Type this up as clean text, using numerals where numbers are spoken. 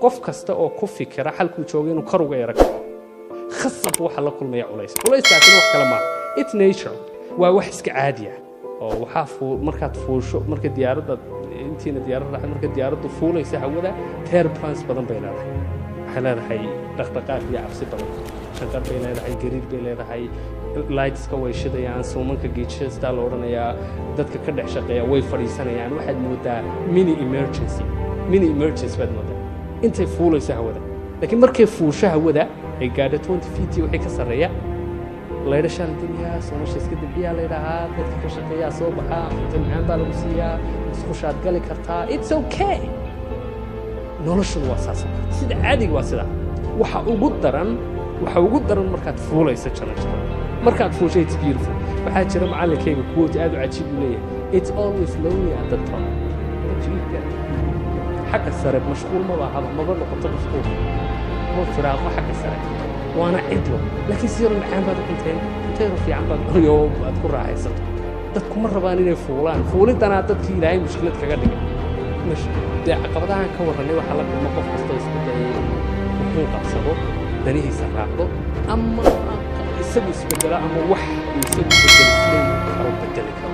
qof kasta oo ku fikira halkuu joogo inuu kor uga yara kaco khasab waxa la kulmaya culayskaasina wax kale maaha it's nature waa wax iska caadi ah oo waxaa markaad fuusho marka diyaaradda intiina diyaaradda marka diyaaraddu fuulaysa hawada turbulence badan bay leedahay waxay leedahay dhaqdhaqaaq iyo cabsi badan shanqar bay leedahay gariir bay leedahay lightska way shidayaan suumanka geejista la odhanayaa dadka ka dhex shaqeeya way fadhiisanayaan waxaad moodaa mini emergency baad moodaa intay fuulaysa hawada laakiin markay fuusho hawada ay gaadho 20 feet wixii ka sarreeya laydhashaa la demiyaa soomasha iska debciyaa laydhahaa dadka ka shaqeeyaa soo baxaa cunto macaan baa lagu siiyaa iskushaad gali kartaa it's okay noloshuna waa saas sida caadiga waa sidaa waxa ugu daran markaad fuulaysa janajada markaad fuusho it's beautiful waxaa jira macallinkayga quote aad u cajiib u leeyahay it's always lonely at the top xagga sare mashquul maba noqoto mashquul ma firaaqo xagga sare وانا عدله لكن سير العام بعد كنتين في عام بعد يوم أذكر راعي صرت dadku ma rabaan inay fuulaan fuulidana dadkii ilaahay mushkilad kaga dhigay مش caqabadahan ka waranay waxa la kulmo qof kasta isku dayay inuu qabsado danihiisa raacdo ama isagu isbedela ama wax isagu bedel karo